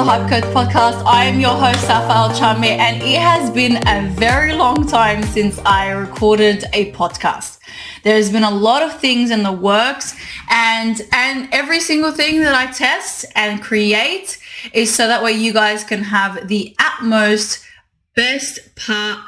Hype Coach podcast. I am your host, Al-Chami, and it has been a very long time since I recorded a podcast. There's been a lot of things in the works, and every single thing that I test and create is so that way you guys can have the utmost best part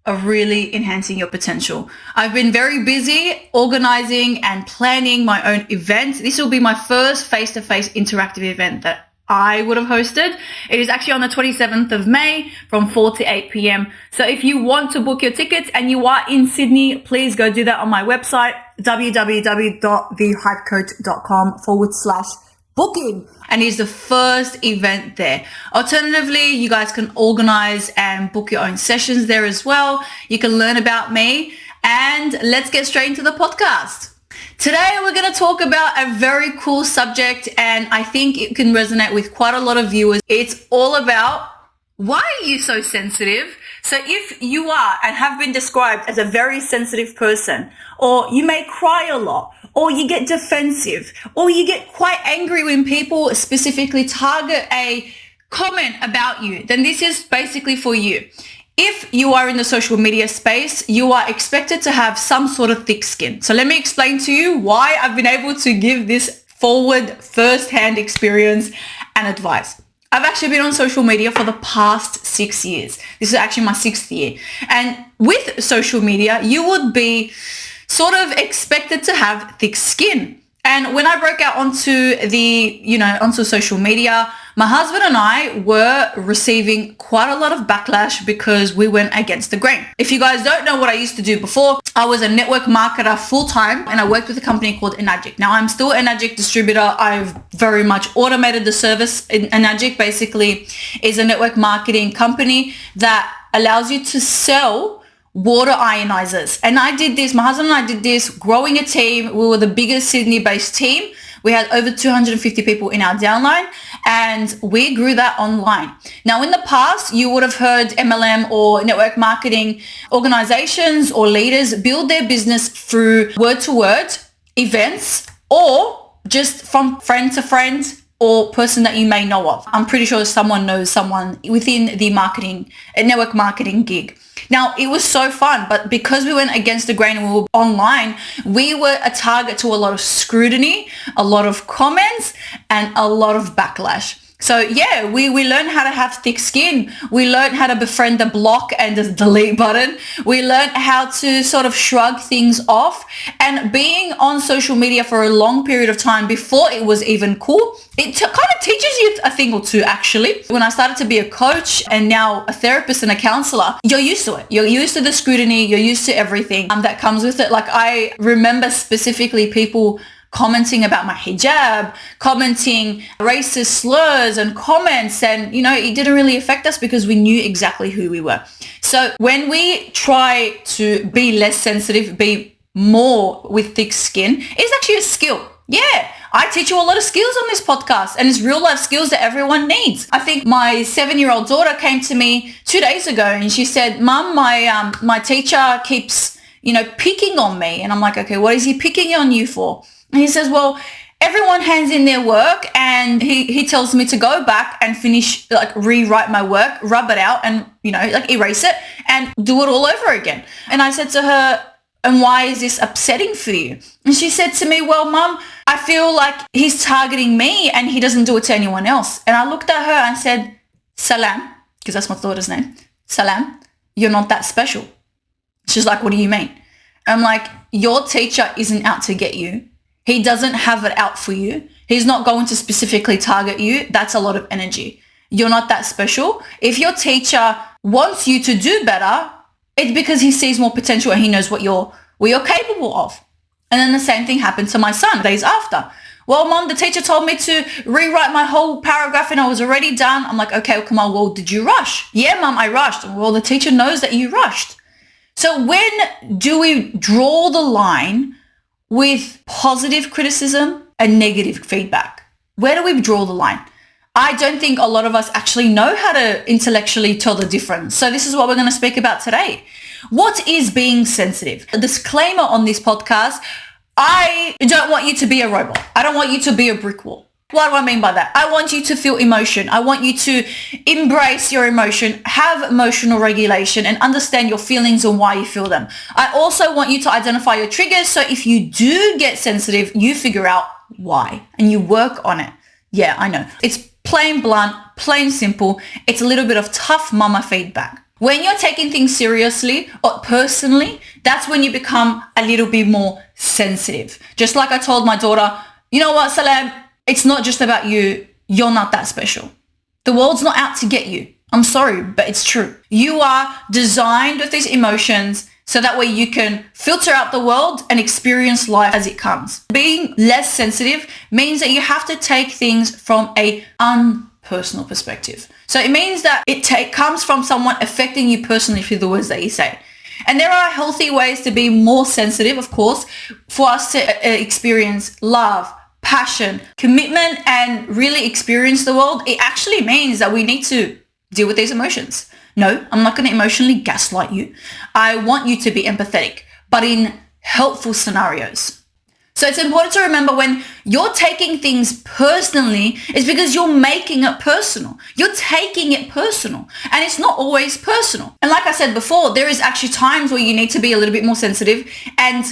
of really enhancing your potential. I've been very busy organizing and planning my own event. This will be my first face-to-face interactive event that I would have hosted. It is actually on the 27th of May from 4 to 8 p.m. So if you want to book your tickets and you are in Sydney, please go do that on my website, www.thehypecoach.com/booking. And it's the first event there. Alternatively, you guys can organize and book your own sessions there as well. You can learn about me, and let's get straight into the podcast. Today, we're going to talk about a very cool subject, and I think it can resonate with quite a lot of viewers. It's all about, why are you so sensitive? So if you are and have been described as a very sensitive person, or you may cry a lot, or you get defensive, or you get quite angry when people specifically target a comment about you, then this is basically for you. If you are in the social media space, you are expected to have some sort of thick skin. So let me explain to you why I've been able to give this forward first-hand experience and advice. I've actually been on social media for the past 6 years. This is actually my 6th year. And with social media, you would be sort of expected to have thick skin. And when I broke out onto onto social media, my husband and I were receiving quite a lot of backlash because we went against the grain. If you guys don't know what I used to do before, I was a network marketer full-time, and I worked with a company called Enagic. Now, I'm still an Enagic distributor. I've very much automated the service. Enagic basically is a network marketing company that allows you to sell water ionizers. And I did this, my husband and I did this, growing a team. We were the biggest Sydney-based team. We had over 250 people in our downline, and we grew that online. Now, in the past, you would have heard MLM or network marketing organizations or leaders build their business through word-to-word events, or just from friend to friend or person that you may know of. I'm pretty sure someone knows someone within the network marketing gig. Now, it was so fun, but because we went against the grain and we were online, we were a target to a lot of scrutiny, a lot of comments, and a lot of backlash. So yeah, we learned how to have thick skin. We learned how to befriend the block and the delete button. We learned how to sort of shrug things off. And being on social media for a long period of time before it was even cool, it kind of teaches you a thing or two, actually. When I started to be a coach and now a therapist and a counselor, you're used to it. You're used to the scrutiny. You're used to everything that comes with it. Like, I remember specifically people commenting about my hijab, commenting racist slurs and comments, and it didn't really affect us because we knew exactly who we were. So when we try to be less sensitive, be more with thick skin, it's actually a skill. Yeah, I teach you a lot of skills on this podcast, and it's real life skills that everyone needs. I think my 7-year-old daughter came to me 2 days ago and she said, "Mum, my teacher keeps picking on me." And I'm like, "Okay, what is he picking on you for?" And he says, "Well, everyone hands in their work, and he tells me to go back and finish, rewrite my work, rub it out, and erase it and do it all over again." And I said to her, "And why is this upsetting for you?" And she said to me, "Well, Mum, I feel like he's targeting me and he doesn't do it to anyone else." And I looked at her and said, "Salam," because that's my daughter's name. "Salam, you're not that special." She's like, "What do you mean?" I'm like, "Your teacher isn't out to get you. He doesn't have it out for you. He's not going to specifically target you. That's a lot of energy. You're not that special. If your teacher wants you to do better, it's because he sees more potential and he knows what you're capable of." And then the same thing happened to my son days after. "Well, Mom, the teacher told me to rewrite my whole paragraph and I was already done." I'm like, "Okay, come on. Well, did you rush?" "Yeah, Mom, I rushed." "Well, the teacher knows that you rushed." So when do we draw the line with positive criticism and negative feedback? Where do we draw the line? I don't think a lot of us actually know how to intellectually tell the difference. So this is what we're going to speak about today. What is being sensitive? A disclaimer on this podcast, I don't want you to be a robot. I don't want you to be a brick wall. What do I mean by that? I want you to feel emotion. I want you to embrace your emotion, have emotional regulation, and understand your feelings and why you feel them. I also want you to identify your triggers. So if you do get sensitive, you figure out why and you work on it. Yeah, I know. It's plain blunt, plain simple. It's a little bit of tough mama feedback. When you're taking things seriously or personally, that's when you become a little bit more sensitive. Just like I told my daughter, you know what, Salam? It's not just about you. You're not that special. The world's not out to get you. I'm sorry, but it's true. You are designed with these emotions so that way you can filter out the world and experience life as it comes. Being less sensitive means that you have to take things from a unpersonal perspective. So it means that it comes from someone affecting you personally through the words that you say. And there are healthy ways to be more sensitive, of course, for us to experience love, passion, commitment, and really experience the world. It actually means that we need to deal with these emotions. No, I'm not going to emotionally gaslight you. I want you to be empathetic, but in helpful scenarios. So it's important to remember when you're taking things personally, it's because you're making it personal. You're taking it personal, and it's not always personal. And like I said before, there is actually times where you need to be a little bit more sensitive and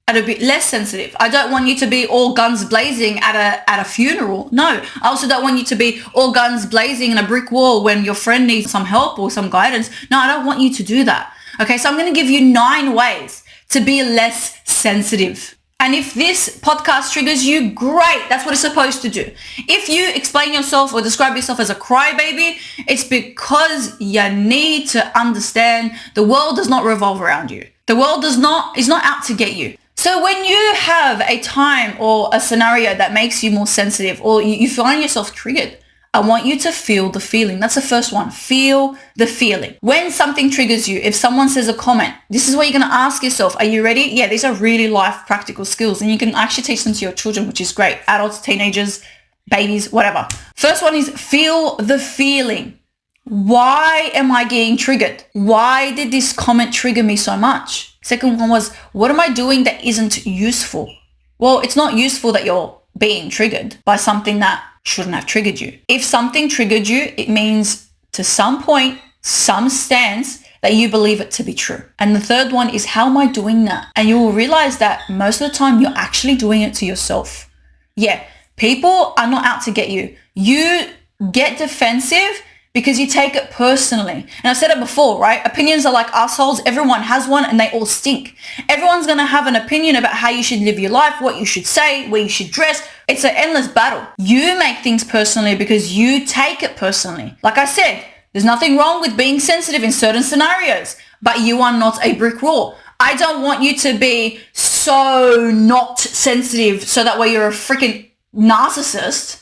a bit less sensitive. I don't want you to be all guns blazing at a funeral. No, I also don't want you to be all guns blazing in a brick wall when your friend needs some help or some guidance. No, I don't want you to do that. Okay, so I'm going to give you 9 ways to be less sensitive. And if this podcast triggers you, great. That's what it's supposed to do. If you explain yourself or describe yourself as a crybaby, it's because you need to understand the world does not revolve around you. The world is not out to get you. So when you have a time or a scenario that makes you more sensitive or you find yourself triggered, I want you to feel the feeling. That's the first one. Feel the feeling. When something triggers you, if someone says a comment, this is what you're going to ask yourself. Are you ready? Yeah, these are really life practical skills and you can actually teach them to your children, which is great. Adults, teenagers, babies, whatever. First one is feel the feeling. Why am I getting triggered? Why did this comment trigger me so much? Second one was, what am I doing that isn't useful? Well, it's not useful that you're being triggered by something that shouldn't have triggered you. If something triggered you, it means to some point, some stance that you believe it to be true. And the third one is, how am I doing that? And you will realize that most of the time you're actually doing it to yourself. Yeah, people are not out to get you. You get defensive because you take it personally. And I've said it before, right? Opinions are like assholes. Everyone has one and they all stink. Everyone's going to have an opinion about how you should live your life, what you should say, where you should dress. It's an endless battle. You make things personally because you take it personally. Like I said, there's nothing wrong with being sensitive in certain scenarios, but you are not a brick wall. I don't want you to be so not sensitive so that way you're a freaking narcissist.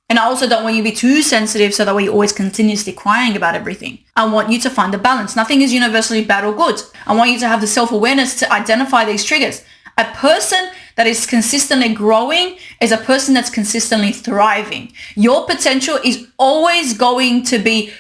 And I also don't want you to be too sensitive so that way you're always continuously crying about everything. I want you to find a balance. Nothing is universally bad or good. I want you to have the self-awareness to identify these triggers. A person that is consistently growing is a person that's consistently thriving. Your potential is always going to be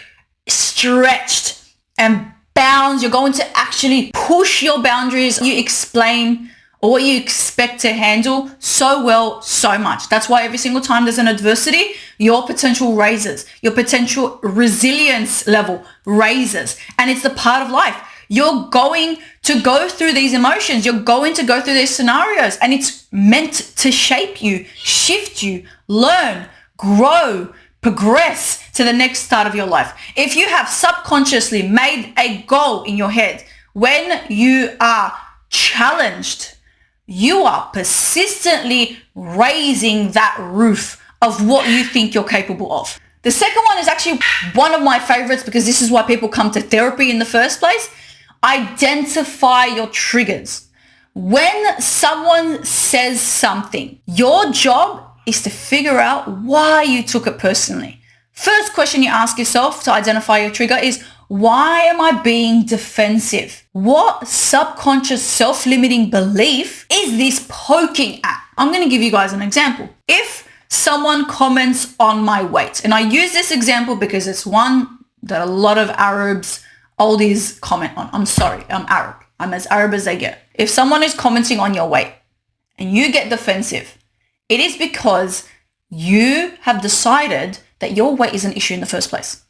stretched and bounds. You're going to actually push your boundaries. You explain or what you expect to handle so well, so much. That's why every single time there's an adversity, your potential raises. Your potential resilience level raises. And it's the part of life. You're going to go through these emotions. You're going to go through these scenarios. And it's meant to shape you, shift you, learn, grow, progress to the next start of your life. If you have subconsciously made a goal in your head, when you are challenged, you are persistently raising that roof of what you think you're capable of. The second one is actually one of my favorites because this is why people come to therapy in the first place. Identify your triggers. When someone says something, your job is to figure out why you took it personally. First question you ask yourself to identify your trigger is, why am I being defensive? What subconscious self-limiting belief is this poking at? I'm going to give you guys an example. If someone comments on my weight, and I use this example because it's one that a lot of Arabs, oldies comment on. I'm sorry, I'm Arab. I'm as Arab as they get. If someone is commenting on your weight and you get defensive, it is because you have decided that your weight is an issue in the first place.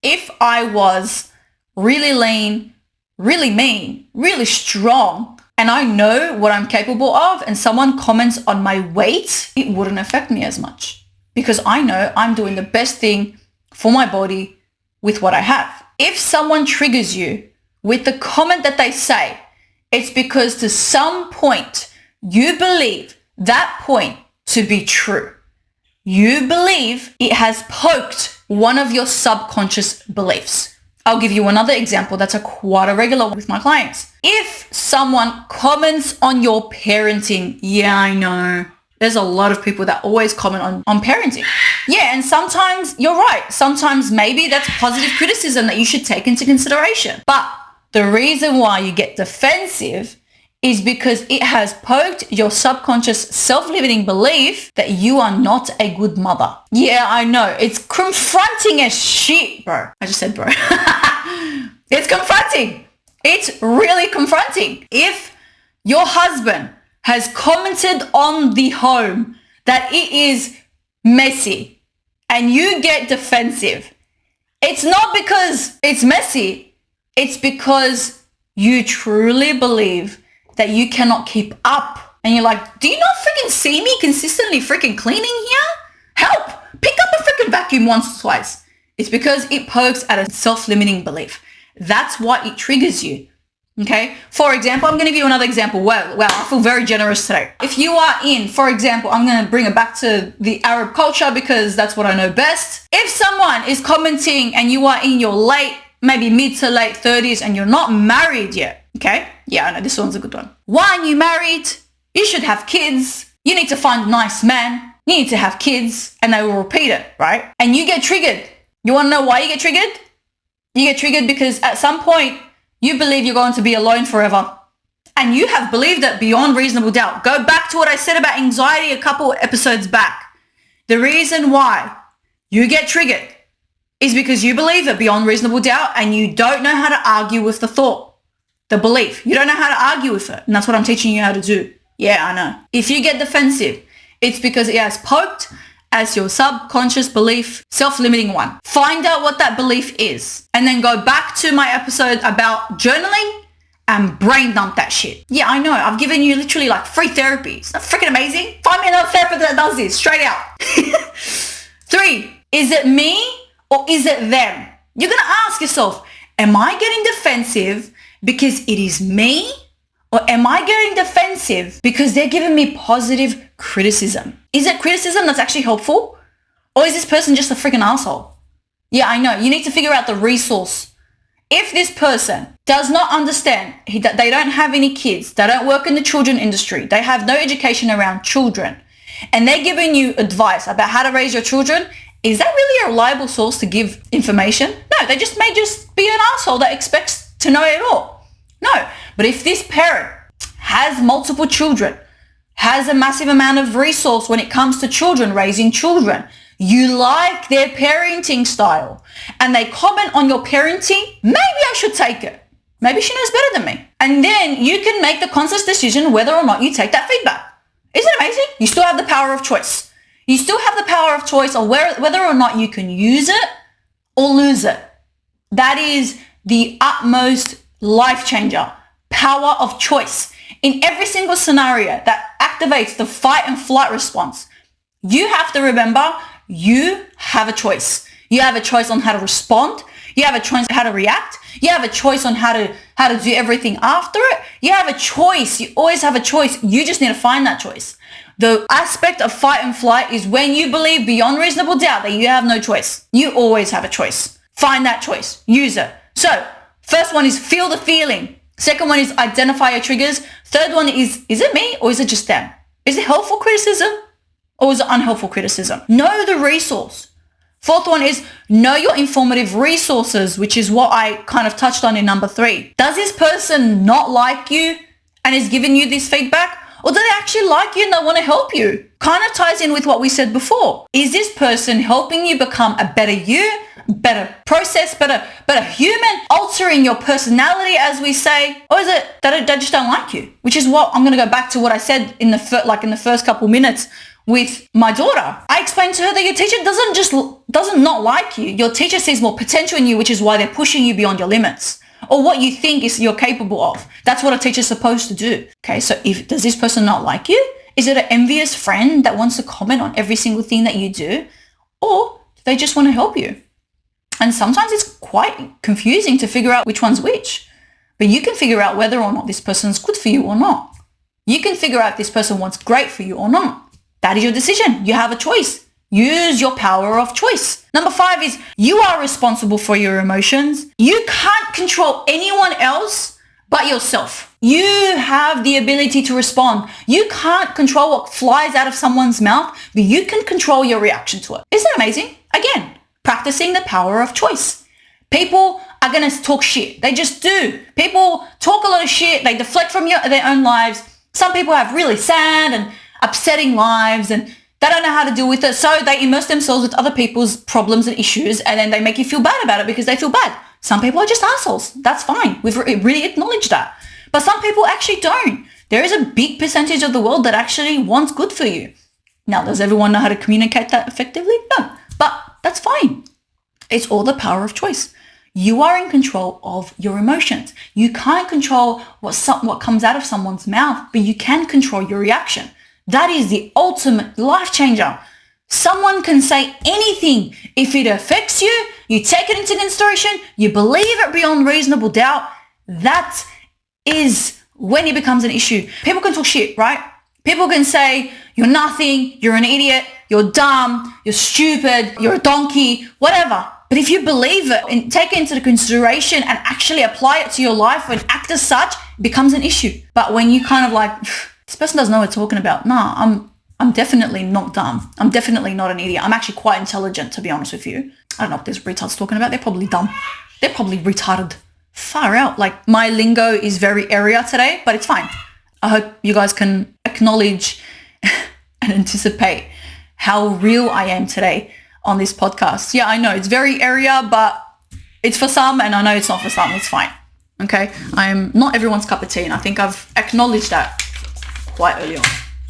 If I was really lean, really mean, really strong, and I know what I'm capable of, and someone comments on my weight, it wouldn't affect me as much because I know I'm doing the best thing for my body with what I have. If someone triggers you with the comment that they say, it's because to some point you believe that point to be true. You believe it has poked one of your subconscious beliefs. I'll give you another example that's quite a regular with my clients. If someone comments on your parenting, yeah, I know. There's a lot of people that always comment on parenting. Yeah, and sometimes you're right. Sometimes maybe that's positive criticism that you should take into consideration. But the reason why you get defensive is because it has poked your subconscious self-limiting belief that you are not a good mother. Yeah, I know. It's confronting as shit, bro. I just said bro. It's confronting. It's really confronting. If your husband has commented on the home that it is messy and you get defensive, it's not because it's messy. It's because you truly believe that you cannot keep up. And you're like, do you not freaking see me consistently freaking cleaning here? Help! Pick up a freaking vacuum once or twice. It's because it pokes at a self-limiting belief. That's why it triggers you. Okay? For example, I'm going to give you another example. Wow, I feel very generous today. If you are in, for example, I'm going to bring it back to the Arab culture because that's what I know best. If someone is commenting and you are in your maybe mid to late 30s and you're not married yet, okay? Yeah, I know this one's a good one. Why aren't you married? You should have kids. You need to find a nice man. You need to have kids. And they will repeat it, right? And you get triggered. You want to know why you get triggered? You get triggered because at some point you believe you're going to be alone forever. And you have believed it beyond reasonable doubt. Go back to what I said about anxiety a couple episodes back. The reason why you get triggered is because you believe it beyond reasonable doubt and you don't know how to argue with the thought, the belief. You don't know how to argue with it. And that's what I'm teaching you how to do. Yeah, I know. If you get defensive, it's because it has poked as your subconscious belief, self-limiting one. Find out what that belief is and then go back to my episode about journaling and brain dump that shit. Yeah, I know. I've given you literally like free therapy. It's not freaking amazing. Find me another therapist that does this straight out. 3, is it me? Or is it them? You're going to ask yourself, am I getting defensive because it is me? Or am I getting defensive because they're giving me positive criticism? Is it criticism that's actually helpful? Or is this person just a freaking asshole? Yeah, I know. You need to figure out the resource. If this person does not understand that they don't have any kids, they don't work in the children industry, they have no education around children, and they're giving you advice about how to raise your children, is that really a reliable source to give information? No, they may just be an asshole that expects to know it all. No, but if this parent has multiple children, has a massive amount of resource when it comes to children, raising children, you like their parenting style, and they comment on your parenting, maybe I should take it. Maybe she knows better than me. And then you can make the conscious decision whether or not you take that feedback. Isn't it amazing? You still have the power of choice. You still have the power of choice on whether or not you can use it or lose it. That is the utmost life changer, power of choice. In every single scenario that activates the fight and flight response, you have to remember you have a choice. You have a choice on how to respond. You have a choice on how to react. You have a choice on how to do everything after it. You have a choice. You always have a choice. You just need to find that choice. The aspect of fight and flight is when you believe beyond reasonable doubt that you have no choice. You always have a choice. Find that choice. Use it. So, first one is feel the feeling. Second one is identify your triggers. Third one is it me or is it just them? Is it helpful criticism or is it unhelpful criticism? Know the resource. Fourth one is know your informative resources, which is what I kind of touched on in number 3. Does this person not like you and is giving you this feedback? Or do they actually like you and they want to help you? Kind of ties in with what we said before. Is this person helping you become a better you, better process, better human, altering your personality, as we say? Or is it that they just don't like you? Which is what I'm going to go back to what I said in the first couple minutes with my daughter. I explained to her that your teacher doesn't not like you. Your teacher sees more potential in you, which is why they're pushing you beyond your limits or what you think is you're capable of. That's what a teacher's supposed to do. Okay, so does this person not like you? Is it an envious friend that wants to comment on every single thing that you do? Or do they just want to help you? And sometimes it's quite confusing to figure out which one's which. But you can figure out whether or not this person's good for you or not. You can figure out if this person wants great for you or not. That is your decision. You have a choice. Use your power of choice. Number 5 is you are responsible for your emotions. You can't control anyone else but yourself. You have the ability to respond. You can't control what flies out of someone's mouth, but you can control your reaction to it. Isn't it amazing? Again, practicing the power of choice. People are going to talk shit. They just do. People talk a lot of shit. They deflect from their own lives. Some people have really sad and upsetting lives and they don't know how to deal with it. So they immerse themselves with other people's problems and issues and then they make you feel bad about it because they feel bad. Some people are just assholes. That's fine. We've really acknowledged that. But some people actually don't. There is a big percentage of the world that actually wants good for you. Now, does everyone know how to communicate that effectively? No, but that's fine. It's all the power of choice. You are in control of your emotions. You can't control what comes out of someone's mouth, but you can control your reaction. That is the ultimate life changer. Someone can say anything. If it affects you, you take it into consideration, you believe it beyond reasonable doubt. That is when it becomes an issue. People can talk shit, right? People can say, you're nothing, you're an idiot, you're dumb, you're stupid, you're a donkey, whatever. But if you believe it and take it into consideration and actually apply it to your life and act as such, it becomes an issue. But when you kind of like, this person doesn't know what they're talking about. Nah, I'm definitely not dumb. I'm definitely not an idiot. I'm actually quite intelligent, to be honest with you. I don't know what this retard's talking about. They're probably dumb. They're probably retarded. Far out. Like my lingo is very area today, but it's fine. I hope you guys can acknowledge and anticipate how real I am today on this podcast. Yeah, I know it's very area, but it's for some and I know it's not for some. It's fine. Okay. I am not everyone's cup of tea and I think I've acknowledged that quite early on.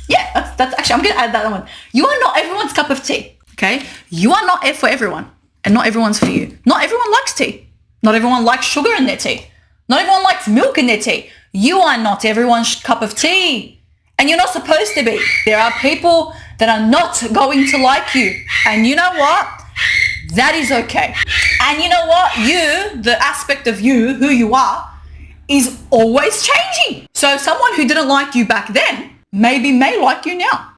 Yeah, that's actually, I'm going to add that one. You are not everyone's cup of tea. Okay. You are not for everyone and not everyone's for you. Not everyone likes tea. Not everyone likes sugar in their tea. Not everyone likes milk in their tea. You are not everyone's cup of tea. And you're not supposed to be. There are people that are not going to like you. And you know what? That is okay. And you know what? You, the aspect of you, who you are, is always changing. So someone who didn't like you back then maybe may like you now.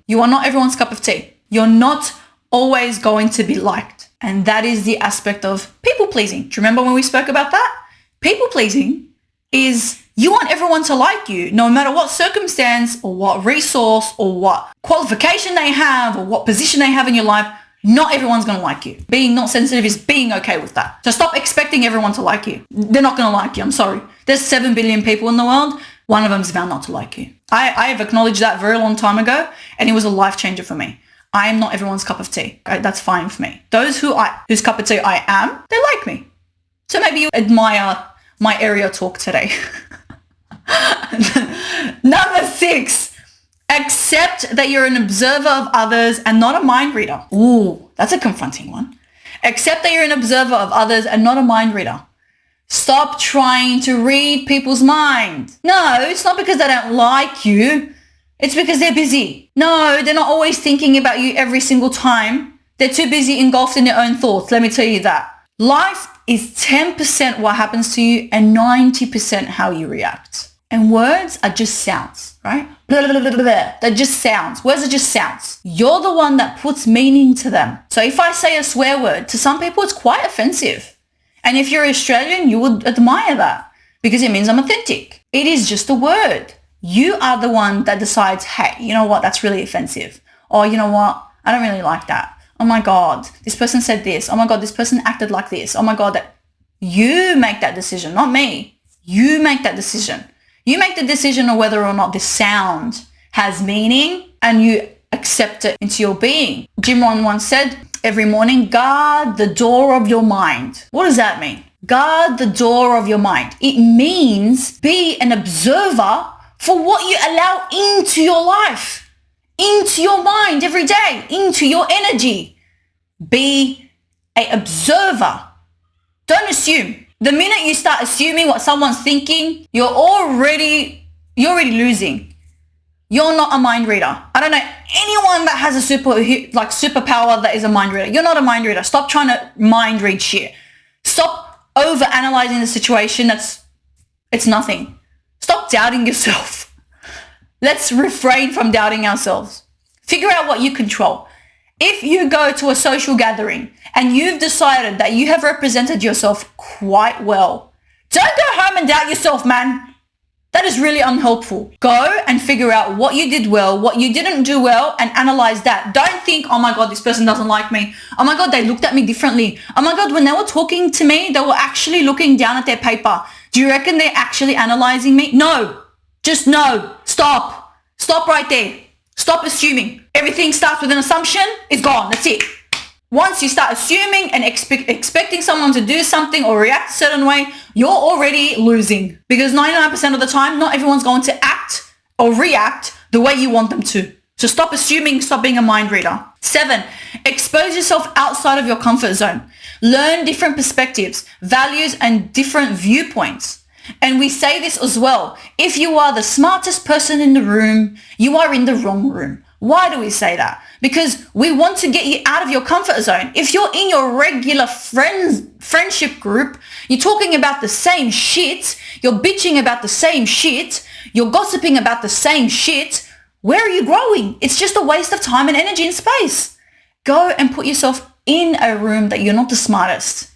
You are not everyone's cup of tea. You're not always going to be liked. And that is the aspect of people pleasing. Do you remember when we spoke about that? People pleasing is you want everyone to like you, no matter what circumstance or what resource or what qualification they have or what position they have in your life. Not everyone's going to like you. Being not sensitive is being okay with that. So stop expecting everyone to like you. They're not going to like you. I'm sorry. There's 7 billion people in the world. One of them's bound not to like you. I have acknowledged that a very long time ago and it was a life changer for me. I am not everyone's cup of tea. Okay? That's fine for me. Those whose cup of tea I am, they like me. So maybe you admire my area talk today. Number 6, accept that you're an observer of others and not a mind reader. Ooh, that's a confronting one. Accept that you're an observer of others and not a mind reader. Stop trying to read people's minds. No, it's not because they don't like you. It's because they're busy. No, they're not always thinking about you every single time. They're too busy engulfed in their own thoughts. Let me tell you that. Life is 10% what happens to you and 90% how you react. And words are just sounds, right? Blah, blah, blah, blah, blah. They're just sounds. Words are just sounds. You're the one that puts meaning to them. So if I say a swear word, to some people it's quite offensive. And if you're Australian, you would admire that because it means I'm authentic. It is just a word. You are the one that decides, hey, you know what? That's really offensive. Or you know what? I don't really like that. Oh my God, this person said this. Oh my God, this person acted like this. Oh my God, that you make that decision, not me. You make that decision. You make the decision of whether or not this sound has meaning and you accept it into your being. Jim Rohn once said, every morning, guard the door of your mind. What does that mean? Guard the door of your mind. It means be an observer for what you allow into your life. into your mind every day, into your energy. Be an observer. Don't assume. The minute you start assuming what someone's thinking, you're already losing. You're not a mind reader. I don't know anyone that has a superpower that is a mind reader. You're not a mind reader. Stop trying to mind read shit. Stop over analyzing the situation. It's nothing. Stop doubting yourself. Let's refrain from doubting ourselves. Figure out what you control. If you go to a social gathering and you've decided that you have represented yourself quite well, don't go home and doubt yourself, man. That is really unhelpful. Go and figure out what you did well, what you didn't do well, and analyze that. Don't think, oh my God, this person doesn't like me. Oh my God, they looked at me differently. Oh my God, when they were talking to me, they were actually looking down at their paper. Do you reckon they're actually analyzing me? No. Just no. Stop. Stop right there. Stop assuming. Everything starts with an assumption. It's gone. That's it. Once you start assuming and expecting someone to do something or react a certain way, you're already losing. Because 99% of the time, not everyone's going to act or react the way you want them to. So stop assuming, stop being a mind reader. 7, expose yourself outside of your comfort zone. Learn different perspectives, values, and different viewpoints. And we say this as well. If you are the smartest person in the room, you are in the wrong room. Why do we say that? Because we want to get you out of your comfort zone. If you're in your regular friendship group, you're talking about the same shit, you're bitching about the same shit, you're gossiping about the same shit, where are you growing? It's just a waste of time and energy and space. Go and put yourself in a room that you're not the smartest.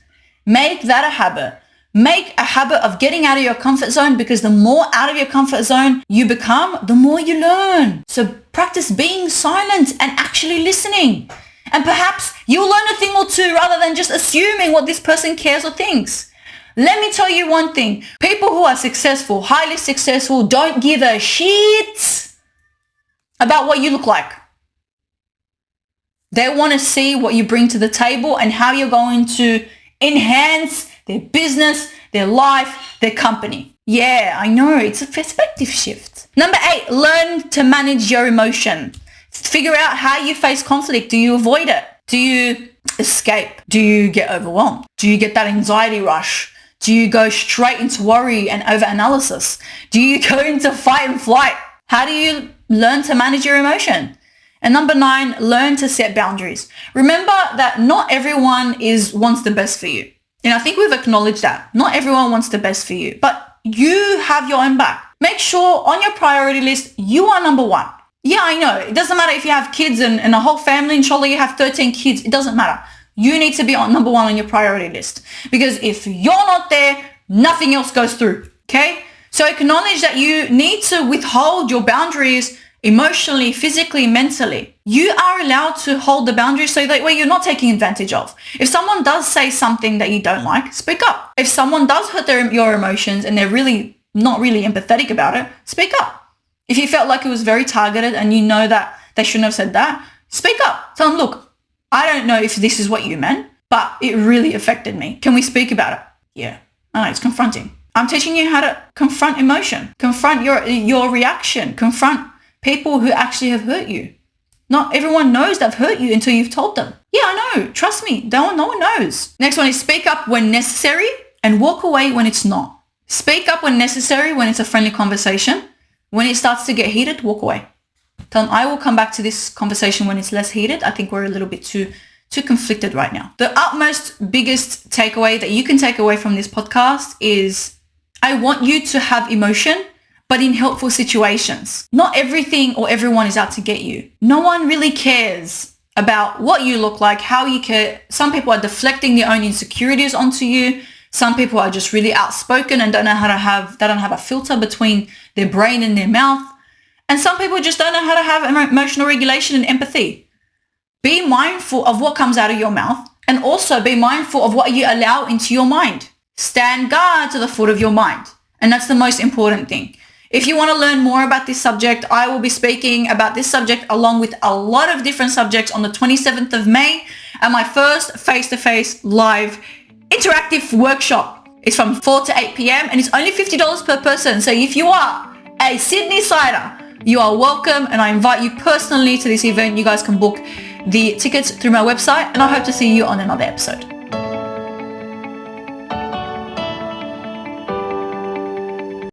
Make that a habit. Make a habit of getting out of your comfort zone, because the more out of your comfort zone you become, the more you learn. So practice being silent and actually listening. And perhaps you'll learn a thing or two rather than just assuming what this person cares or thinks. Let me tell you one thing. People who are successful, highly successful, don't give a shit about what you look like. They want to see what you bring to the table and how you're going to enhance their business, their life, their company. Yeah, I know, it's a perspective shift. Number 8, learn to manage your emotion. Figure out how you face conflict. Do you avoid it? Do you escape? Do you get overwhelmed? Do you get that anxiety rush? Do you go straight into worry and overanalysis? Do you go into fight and flight? How do you learn to manage your emotion? And number 9, learn to set boundaries. Remember that not everyone wants the best for you. And I think we've acknowledged that. Not everyone wants the best for you, but you have your own back. Make sure on your priority list, you are number 1. Yeah, I know. It doesn't matter if you have kids and a whole family. Inshallah, you have 13 kids. It doesn't matter. You need to be on number 1 on your priority list. Because if you're not there, nothing else goes through. Okay? So acknowledge that you need to withhold your boundaries emotionally, physically, mentally. You are allowed to hold the boundaries so that way you're not taking advantage of. If someone does say something that you don't like, speak up. If someone does hurt your emotions and they're really not really empathetic about it, speak up. If you felt like it was very targeted and you know that they shouldn't have said that, speak up. Tell them, look, I don't know if this is what you meant, but it really affected me. Can we speak about it? Yeah. I know, it's confronting. I'm teaching you how to confront emotion, confront your reaction, confront people who actually have hurt you. Not everyone knows they've hurt you until you've told them. Yeah, I know. Trust me. No one knows. Next one is speak up when necessary and walk away when it's not. Speak up when necessary, when it's a friendly conversation. When it starts to get heated, walk away. Tell them, I will come back to this conversation when it's less heated. I think we're a little bit too conflicted right now. The utmost biggest takeaway that you can take away from this podcast is I want you to have emotion, but in helpful situations. Not everything or everyone is out to get you. No one really cares about what you look like, how you care. Some people are deflecting their own insecurities onto you. Some people are just really outspoken and don't know how to they don't have a filter between their brain and their mouth. And some people just don't know how to have emotional regulation and empathy. Be mindful of what comes out of your mouth, and also be mindful of what you allow into your mind. Stand guard to the foot of your mind. And that's the most important thing. If you want to learn more about this subject, I will be speaking about this subject along with a lot of different subjects on the 27th of May at my first face-to-face live interactive workshop. It's from 4 to 8 p.m. and it's only $50 per person. So if you are a Sydney-sider you are welcome, and I invite you personally to this event. You guys can book the tickets through my website, and I hope to see you on another episode.